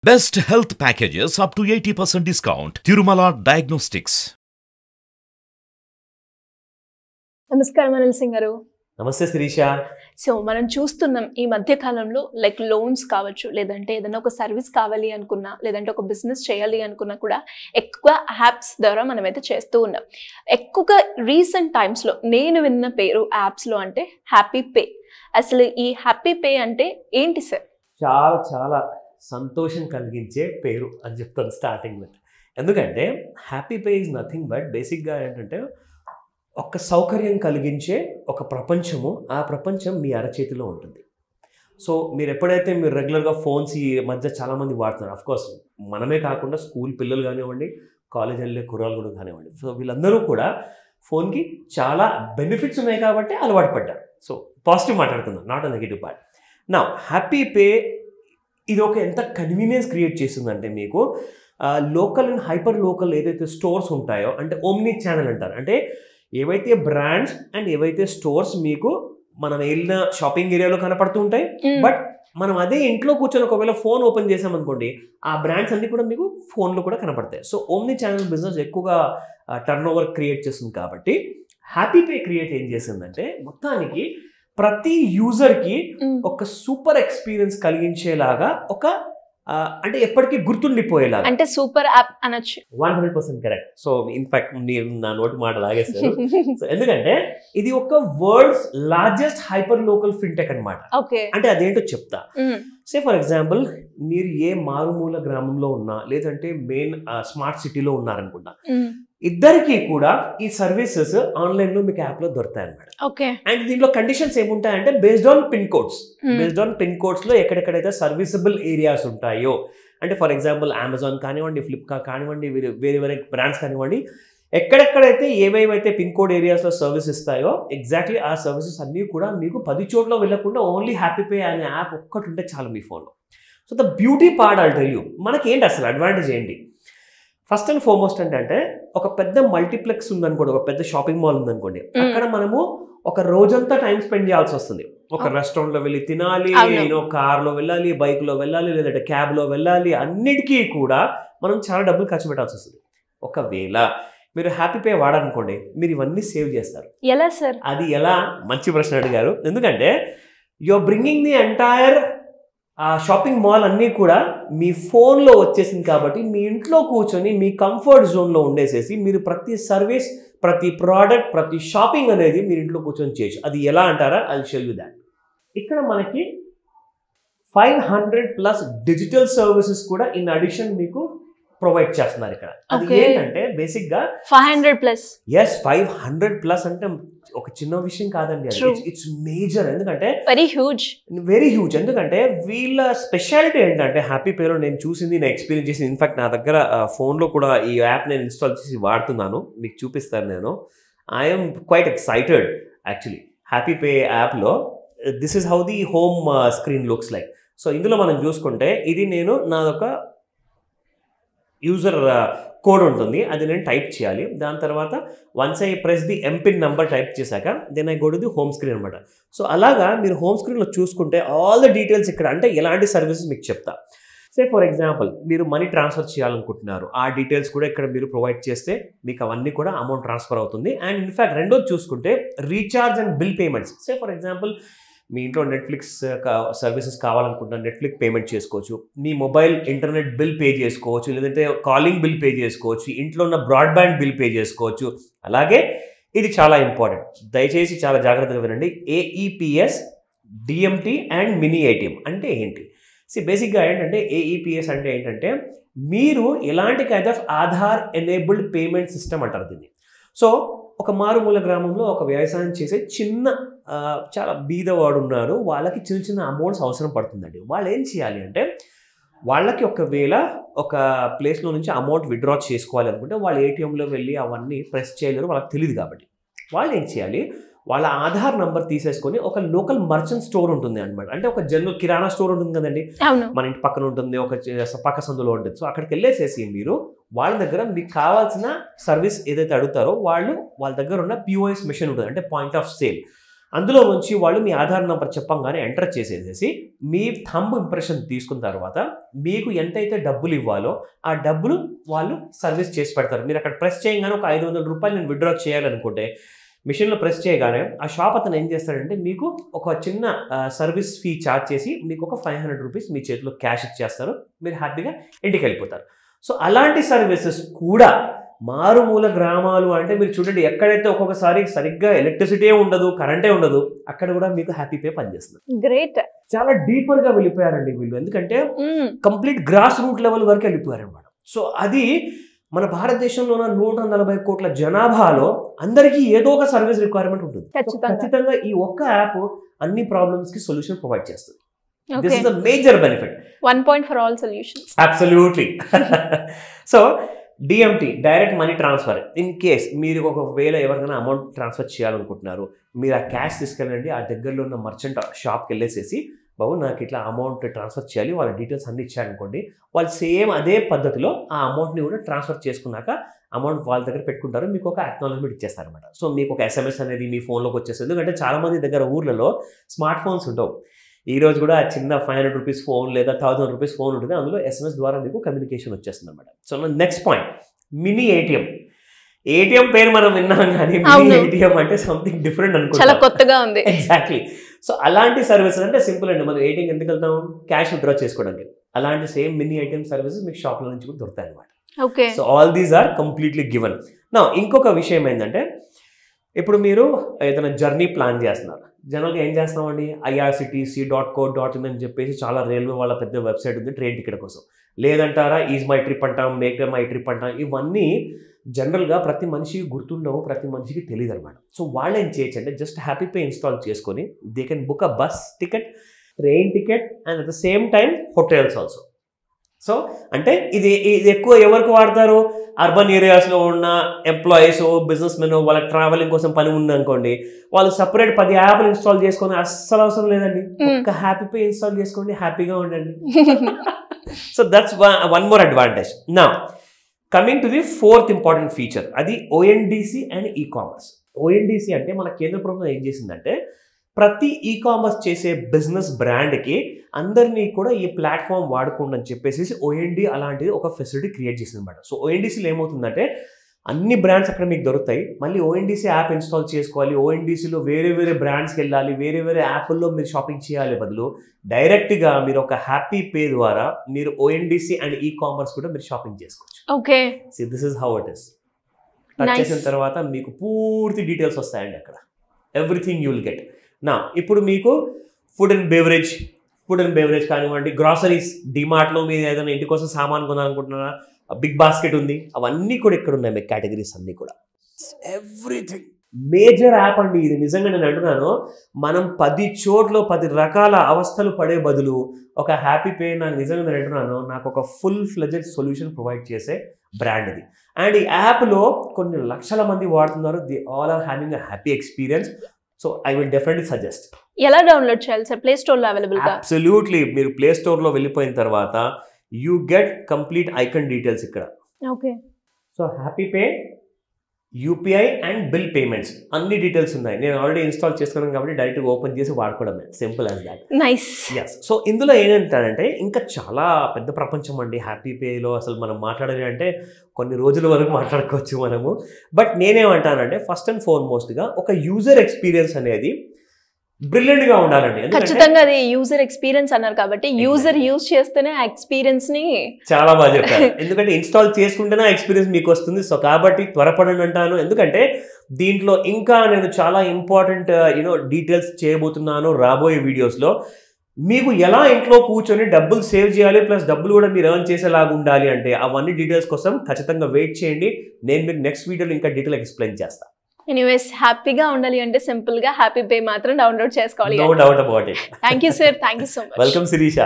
Best health packages up to 80% discount. Tirumala Diagnostics. నమస్కారం అనిల్ సింగ్ గారు. నమస్తే శిరీష. సో మనం చూస్తున్నాం ఈ మధ్య కాలంలో లైక్ లోన్స్ కావచ్చు, లేదంటే ఏదైనా ఒక సర్వీస్ కావాలి అనుకున్నా, లేదంటే ఒక బిజినెస్ చేయాలి అనుకున్నా కూడా ఎక్కువ యాప్స్ ద్వారా మనమైతే చేస్తూ ఉన్నాం. ఎక్కువగా రీసెంట్ టైమ్స్లో నేను విన్న పేరు యాప్స్లో అంటే హ్యాపీ పే. అసలు ఈ హ్యాపీ పే అంటే ఏంటి సార్? చాలా చాలా సంతోషం కలిగించే పేరు అని చెప్తాను స్టార్టింగ్ విత్. ఎందుకంటే happy pay is nothing but బేసిక్గా ఏంటంటే ఒక సౌకర్యం కలిగించే ఒక ప్రపంచము, ఆ ప్రపంచం మీ అరచేతిలో ఉంటుంది. సో మీరు ఎప్పుడైతే మీరు రెగ్యులర్గా ఫోన్స్ ఈ మధ్య చాలామంది వాడుతున్నారు, అఫ్కోర్స్ మనమే కాకుండా స్కూల్ పిల్లలు కానివ్వండి, కాలేజ్ వెళ్ళే కుర్రాలు కూడా కానివ్వండి, సో వీళ్ళందరూ కూడా ఫోన్కి చాలా బెనిఫిట్స్ ఉన్నాయి కాబట్టి అలవాటు పడ్డారు. సో పాజిటివ్ మాట్లాడుకుందాం, నాట్ అ నెగిటివ్ పార్ట్. నా హ్యాపీ పే ఇది ఒక ఎంత కన్వీనియన్స్ క్రియేట్ చేస్తుందంటే మీకు లోకల్ అండ్ హైపర్ లోకల్ ఏదైతే స్టోర్స్ ఉంటాయో, అంటే ఓమ్ని ఛానల్ అంటారు, అంటే ఏవైతే బ్రాండ్స్ అండ్ ఏవైతే స్టోర్స్ మీకు మనం వెళ్ళిన షాపింగ్ ఏరియాలో కనపడుతూ ఉంటాయి, బట్ మనం అదే ఇంట్లో కూర్చొని ఒకవేళ ఫోన్ ఓపెన్ చేసామనుకోండి ఆ బ్రాండ్స్ అన్నీ కూడా మీకు ఫోన్లో కూడా కనపడతాయి. సో ఓమ్ని ఛానల్ బిజినెస్ ఎక్కువగా టర్న్ ఓవర్ క్రియేట్ చేస్తుంది. కాబట్టి హ్యాపీ పే క్రియేట్ ఏం చేసిందంటే మొత్తానికి ప్రతి యూజర్కి ఒక సూపర్ ఎక్స్పీరియన్స్ కలిగించేలాగా ఒక అంటే ఎప్పటికీ గుర్తుండిపోయేలాగా, అంటే సూపర్ యాప్ అనొచ్చు. 100% కరెక్ట్. సో ఇన్ఫాక్ట్ మీరు నా నోటి మాట లాగేస్తారు. సో ఎందుకంటే ఇది ఒక world's largest hyper local fintech అనమాట. అంటే అదేంటో చెప్తా. సే ఫర్ ఎగ్జాంపుల్ మీరు ఏ మారుమూల గ్రామంలో ఉన్నా, లేదంటే మెయిన్ స్మార్ట్ సిటీలో ఉన్నారనుకుంటా, ఇద్దరికి కూడా ఈ సర్వీసెస్ ఆన్లైన్లో మీకు యాప్లో దొరుకుతాయి అనమాట. అండ్ దీంట్లో కండిషన్స్ ఏముంటాయంటే based on pin codes, based on pin కోడ్స్లో ఎక్కడెక్కడైతే సర్వీసబుల్ ఏరియాస్ ఉంటాయో, అంటే ఫర్ ఎగ్జాంపుల్ అమెజాన్ కానివ్వండి, ఫ్లిప్కార్ట్ కానివ్వండి, వేరే వేరే బ్రాండ్స్ కానివ్వండి, ఎక్కడెక్కడైతే ఏవేవైతే పిన్ కోడ్ ఏరియాస్లో సర్వీస్ ఇస్తాయో ఎగ్జాక్ట్లీ ఆ సర్వీసెస్ అన్నీ కూడా మీకు 10 చోట్ల వెళ్ళకుండా ఓన్లీ హ్యాపీ పే అనే యాప్ ఒక్కటి ఉంటే చాలు మీ ఫోన్లో. So the beauty part I'll tell you, మనకి ఏంటి అసలు అడ్వాంటేజ్ ఏంటి? ఫస్ట్ అండ్ ఫార్మోస్ట్ అంటే ఒక పెద్ద మల్టీప్లెక్స్ ఉందనుకోండి, ఒక పెద్ద షాపింగ్ మాల్ ఉందనుకోండి, అక్కడ మనము ఒక రోజంతా టైం స్పెండ్ చేయాల్సి వస్తుంది. ఒక రెస్టారెంట్లో వెళ్ళి తినాలి, కార్లో వెళ్ళాలి, బైక్లో వెళ్ళాలి, లేదంటే క్యాబ్లో వెళ్ళాలి, అన్నిటికీ కూడా మనం చాలా డబ్బులు ఖర్చు పెట్టాల్సి వస్తుంది. ఒకవేళ మీరు హ్యాపీ పే వాడాలనుకోండి, మీరు ఇవన్నీ సేవ్ చేస్తారు. ఎలా సార్? అది ఎలా? మంచి ప్రశ్న అడిగారు. ఎందుకంటే you're bringing the entire shopping mall అన్నీ కూడా మీ ఫోన్లో వచ్చేసింది. కాబట్టి మీ ఇంట్లో కూర్చొని మీ కంఫర్ట్ జోన్లో ఉండేసేసి మీరు ప్రతి సర్వీస్, ప్రతి ప్రోడక్ట్, ప్రతి షాపింగ్ అనేది మీరు ఇంట్లో కూర్చొని చేయొచ్చు. అది ఎలా అంటారా? I will shell you that. ఇక్కడ మనకి 500+ డిజిటల్ సర్వీసెస్ కూడా ఇన్ అడిషన్ మీకు ప్రొవైడ్ చేస్తున్నారు ఇక్కడ. అది ఏంటంటే బేసిక్గా 500+. ఎస్, 500+ అంటే ఒక చిన్న విషయం కాదండి, ఇట్స్ మేజర్. ఎందుకంటే వెరీ హ్యూజ్. ఎందుకంటే వీళ్ళ స్పెషాలిటీ ఏంటంటే హ్యాపీ పేలో నేను చూసింది, నేను ఎక్స్పీరియన్స్ చేసింది, ఇన్ఫాక్ట్ నా దగ్గర ఫోన్లో కూడా ఈ యాప్ నేను ఇన్స్టాల్ చేసి వాడుతున్నాను, మీకు చూపిస్తాను నేను. I'm quite excited actually. Happy Pay యాప్లో this is how the home screen looks like. So ఇందులో మనం చూసుకుంటే ఇది నేను నాదొక యూజర్ కోడ్ ఉంటుంది, అది నేను టైప్ చేయాలి. దాని తర్వాత once I press the MPIN number type చేశాక then I go to the home screen అనమాట. సో అలాగా మీరు హోమ్ స్క్రీన్లో చూసుకుంటే ఆల్ ద డీటెయిల్స్ ఇక్కడ, అంటే ఎలాంటి సర్వీసెస్ మీకు చెప్తా. సే ఫర్ ఎగ్జాంపుల్ మీరు మనీ ట్రాన్స్ఫర్ చేయాలనుకుంటున్నారు, ఆ డీటెయిల్స్ కూడా ఇక్కడ మీరు ప్రొవైడ్ చేస్తే మీకు అవన్నీ కూడా అమౌంట్ ట్రాన్స్ఫర్ అవుతుంది. అండ్ ఇన్ఫాక్ట్ రెండోది చూసుకుంటే recharge and bill payments. Say for example మీ ఇంట్లో నెట్ఫ్లిక్స్ సర్వీసెస్ కావాలనుకుంటున్నా నెట్ఫ్లిక్స్ పేమెంట్ చేసుకోవచ్చు, మీ మొబైల్ ఇంటర్నెట్ బిల్ పే చేసుకోవచ్చు, లేదంటే కాలింగ్ బిల్ పే చేసుకోవచ్చు, ఇంట్లో ఉన్న బ్రాడ్బ్యాండ్ బిల్ పే చేసుకోవచ్చు. అలాగే ఇది చాలా ఇంపార్టెంట్, దయచేసి చాలా జాగ్రత్తగా వినండి. AEPS, DMT and mini ATM అంటే ఏంటి? బేసిక్గా ఏంటంటే ఏఈపిఎస్ అంటే ఏంటంటే మీరు ఎలాంటి kind of Aadhaar enabled payment system అంటారు దీన్ని. సో ఒక మారుమూల గ్రామంలో ఒక వ్యవసాయం చేసే చిన్న చాలా బీదవాడు ఉన్నారు, వాళ్ళకి చిన్న చిన్న అమౌంట్స్ అవసరం పడుతుందండి. వాళ్ళు ఏం చేయాలి అంటే వాళ్ళకి ఒకవేళ ఒక ప్లేస్లో నుంచి అమౌంట్ విత్డ్రా చేసుకోవాలి అనుకుంటే వాళ్ళు ఏటీఎంలో వెళ్ళి అవన్నీ ప్రెస్ చేయలేరు, వాళ్ళకి తెలియదు. కాబట్టి వాళ్ళు ఏం చేయాలి, వాళ్ళ ఆధార్ నంబర్ తీసేసుకొని ఒక లోకల్ మర్చెంట్ స్టోర్ ఉంటుంది అనమాట. అంటే ఒక జనరల్ కిరాణా స్టోర్ ఉంటుంది కదండి, మన ఇంటి పక్కన ఉంటుంది, ఒక పక్క సందులో ఉంటుంది. సో అక్కడికి వెళ్ళేసేసి మీరు వాళ్ళ దగ్గర మీకు కావాల్సిన సర్వీస్ ఏదైతే అడుగుతారో వాళ్ళ దగ్గర ఉన్న POS మెషిన్ ఉంటుంది, అంటే పాయింట్ ఆఫ్ సేల్. అందులో నుంచి వాళ్ళు మీ ఆధార్ నెంబర్ చెప్పంగానే ఎంటర్ చేసేసేసి మీ థంబ్ ఇంప్రెషన్ తీసుకున్న తర్వాత మీకు ఎంతైతే డబ్బులు ఇవ్వాలో ఆ డబ్బులు వాళ్ళు సర్వీస్ చేసి పెడతారు. మీరు అక్కడ ప్రెస్ చేయగానే ఒక 500 రూపాయలు నేను విత్డ్రా చేయాలనుకుంటే మిషన్లో ప్రెస్ చేయగానే ఆ షాప్ అతను ఏం చేస్తాడంటే మీకు ఒక చిన్న సర్వీస్ ఫీ ఛార్జ్ చేసి మీకు ఒక 500 రూపీస్ మీ చేతిలో క్యాష్ ఇచ్చేస్తారు. మీరు హ్యాపీగా ఇంటికి వెళ్ళిపోతారు. సో అలాంటి సర్వీసెస్ కూడా మారుమూల గ్రామాలు అంటే మీరు చూడండి, ఎక్కడైతే ఒక్కొక్కసారి సరిగ్గా ఎలక్ట్రిసిటీ ఉండదు, కరెంటే ఉండదు, అక్కడ కూడా మీకు హ్యాపీ పే పనిచేస్తుంది. గ్రేట్. చాలా డీపర్ గా వెళ్ళిపోయారండి వీళ్ళు, ఎందుకంటే కంప్లీట్ గ్రాస్ రూట్ లెవెల్ వరకు వెళ్ళిపోయారు అనమాట. సో అది మన భారతదేశంలో ఉన్న 140 కోట్ల జనాభాలో అందరికీ ఏదో ఒక సర్వీస్ రిక్వైర్మెంట్ ఉంటుంది. ఖచ్చితంగా ఈ ఒక్క యాప్ అన్ని ప్రాబ్లమ్స్ కి సొల్యూషన్ ప్రొవైడ్ చేస్తుంది. This is the major benefit. One point for all solutions. Absolutely. So DMT, direct money transfer. In case మీరు ఒకవేళ ఎవరికైనా అమౌంట్ ట్రాన్స్ఫర్ చేయాలనుకుంటున్నారు, మీరు ఆ క్యాష్ తీసుకెళ్ళండి, ఆ దగ్గరలో ఉన్న మర్చెంట్ షాప్కి వెళ్ళేసేసి బాబు నాకు ఇట్లా అమౌంట్ ట్రాన్స్ఫర్ చేయాలి, వాళ్ళ డీటెయిల్స్ అన్ని ఇచ్చారనుకోండి, వాళ్ళు సేమ్ అదే పద్ధతిలో ఆ అమౌంట్ని కూడా ట్రాన్స్ఫర్ చేసుకున్నాక అమౌంట్ వాళ్ళ దగ్గర పెట్టుకుంటారు, మీకు ఒక అక్నాలజ్మెంట్ ఇచ్చేస్తారు అనమాట. సో మీకు ఒక SMS అనేది మీ ఫోన్లోకి వచ్చేస్తుంది. ఎందుకంటే చాలామంది దగ్గర ఊర్లలో స్మార్ట్ ఫోన్స్ ఉండవు. ఈ రోజు కూడా చిన్న 500 రూపీస్ ఫోన్ లేదా 1000 రూపీస్ ఫోన్ ఉంటుంది, అందులో SMS ద్వారా మీకు కమ్యూనికేషన్ వచ్చేస్తుంది అనమాట. So next point, mini ATM. ATM పేరు మనం విన్నాం కానీ మినీ ఏటీఎం అంటే సంథింగ్ డిఫరెంట్ అనుకుంటాం, చాలా కొత్తగా ఉంది. ఎగ్జాక్ట్లీ. సో అలాంటి సర్వీసెస్ అంటే సింపుల్ అండి, మనం ఏటీఎం ఎందుకు వెళ్తాం, క్యాష్ విత్డ్రా చేసుకోవడానికి. అలాంటి సేమ్ మినీ ఏటీఎం సర్వీసెస్ మీకు షాప్ల నుంచి కూడా దొరుకుతాయి అనమాట. So all these are completely given. నా ఇంకొక విషయం ఏంటంటే, ఇప్పుడు మీరు ఏదైనా జర్నీ ప్లాన్ చేస్తున్నారు, జనరల్గా ఏం చేస్తామండి, irctc.co.in అని చెప్పేసి చాలా రైల్వే వాళ్ళ పెద్ద వెబ్సైట్ ఉంది ట్రైన్ టికెట్ కోసం. లేదంటారా ఈజ్ మై ట్రిప్ అంటాం, మేక్ మై ట్రిప్ అంటాం. ఇవన్నీ జనరల్గా ప్రతి మనిషికి గుర్తుండవు, ప్రతి మనిషికి తెలియదు అనమాట. సో వాళ్ళు ఏం చేయొచ్చు అంటే జస్ట్ హ్యాపీ పే ఇన్స్టాల్ చేసుకొని they can book a bus ticket, train ticket and at the same time hotels also. So అంటే ఇది ఎక్కువ ఎవరికి వాడతారు, అర్బన్ ఏరియాస్లో ఉన్న ఎంప్లాయీస్, బిజినెస్ మెన్, వాళ్ళ ట్రావెలింగ్ కోసం పని ఉందనుకోండి, వాళ్ళు సపరేట్ 10 యాప్లు ఇన్స్టాల్ చేసుకొని అస్సలు అవసరం లేదండి, ఒక్క హ్యాపీ పే ఇన్స్టాల్ చేసుకోండి, హ్యాపీగా ఉండండి. So that's one more advantage. నా coming to the 4th important feature, అది ONDC అండ్ ఈ-కామర్స్. ONDC అంటే మన కేంద్ర ప్రభుత్వం ఏం చేసిందంటే ప్రతి ఈ-కామర్స్ చేసే బిజినెస్ బ్రాండ్కి అందరినీ కూడా ఈ ప్లాట్ఫామ్ వాడుకోండి అని చెప్పేసి OND అలాంటిది ఒక ఫెసిలిటీ క్రియేట్ చేసింది అనమాట. సో ONDCలో ఏమవుతుందంటే అన్ని బ్రాండ్స్ అక్కడ మీకు దొరుకుతాయి, మళ్ళీ ONDC యాప్ ఇన్స్టాల్ చేసుకోవాలి, ONDCలో వేరే వేరే బ్రాండ్స్కి వెళ్ళాలి, వేరే వేరే యాప్ల్లో మీరు షాపింగ్ చేయాలి బదులు డైరెక్ట్గా మీరు ఒక హ్యాపీ పే ద్వారా మీరు ONDC అండ్ ఈ-కామర్స్ కూడా మీరు షాపింగ్ చేసుకోవచ్చు. Okay, so this is how it is. Touch చేసిన తర్వాత మీకు పూర్తి డీటెయిల్స్ వస్తాయండి అక్కడ, ఎవ్రీథింగ్ యూ విల్ గెట్. నా ఇప్పుడు మీకు ఫుడ్ అండ్ బెవరేజ్ కానివ్వండి, గ్రాసరీస్, డిమార్ట్లో మీరు ఏదైనా ఇంటి కోసం సామాన్ కొనాలనుకుంటున్నారా, బిగ్ బాస్కెట్ ఉంది, అవన్నీ కూడా ఇక్కడ ఉన్నాయి మీకు కేటగిరీస్ అన్నీ కూడా. ఎవ్రీథింగ్ మేజర్ యాప్ అండి ఇది. నిజంగా నేను అంటున్నాను, మనం 10 చోట్ల 10 రకాల అవస్థలు పడే బదులు ఒక హ్యాపీ పే, నాకు నిజంగా నేను అంటున్నాను, నాకు ఒక ఫుల్ ఫ్లెడ్జెడ్ సొల్యూషన్ ప్రొవైడ్ చేసే బ్రాండ్ ఇది. అండ్ ఈ యాప్లో కొన్ని లక్షల మంది వాడుతున్నారు, the all are having a happy experience. So I will definitely suggest. ఎలా డౌన్లోడ్ చేయాలి సార్? ప్లే స్టోర్లో అవైలబుల్ గా? అబ్సల్యూట్లీ. మీరు ప్లే స్టోర్లో వెళ్ళిపోయిన తర్వాత you get complete icon details ఇక్కడ. Okay. So Happy Pay, UPI and bill payments అన్ని డీటెయిల్స్ ఉన్నాయి. నేను ఆల్రెడీ ఇన్స్టాల్ చేసుకున్నాను కాబట్టి డైరెక్ట్గా ఓపెన్ చేసి వాడుకోవడమే, simple as that. Nice. Yes. So ఇందులో ఏంటంటే ఇంకా చాలా పెద్ద ప్రపంచం అండి హ్యాపీ పేలో. అసలు మనం మాట్లాడాలి అంటే కొన్ని రోజుల వరకు మాట్లాడుకోవచ్చు మనము. బట్ నేనేమంటానంటే ఫస్ట్ అండ్ ఫార్మోస్ట్గా ఒక యూజర్ ఎక్స్పీరియన్స్ అనేది బ్రిలియంట్ గా ఉండాలండి. ఖచ్చితంగా అది యూజర్ ఎక్స్పీరియన్స్ అన్నారు కాబట్టి యూజర్ యూజ్ చేస్తేనే ఆ ఎక్స్పీరియన్స్ ని చాలా బాగా చెప్పారు. ఎందుకంటే ఇన్స్టాల్ చేసుకుంటేనే ఎక్స్పీరియన్స్ మీకు వస్తుంది. సో కాబట్టి త్వరపడండి అంటాను. ఎందుకంటే దీంట్లో ఇంకా నేను చాలా ఇంపార్టెంట్ డీటెయిల్స్ చేయబోతున్నాను రాబోయే వీడియోస్లో. మీకు ఎలా ఇంట్లో కూర్చొని డబ్బులు సేవ్ చేయాలి, ప్లస్ డబ్బులు కూడా మీరు ఎర్న్ చేసేలాగా ఉండాలి అంటే అవన్నీ డీటెయిల్స్ కోసం ఖచ్చితంగా వెయిట్ చేయండి. నేను మీకు నెక్స్ట్ వీడియోలో ఇంకా డీటెయిల్ ఎక్స్ప్లెయిన్ చేస్తాను. ఎనీవేస్ హ్యాపీగా ఉండాలి అంటే సింపుల్ గా హ్యాపీ పే మాత్రం డౌన్లోడ్ చేసుకోవాలి. No doubt about it. Thank you sir, thank you so much. Welcome Sirisha.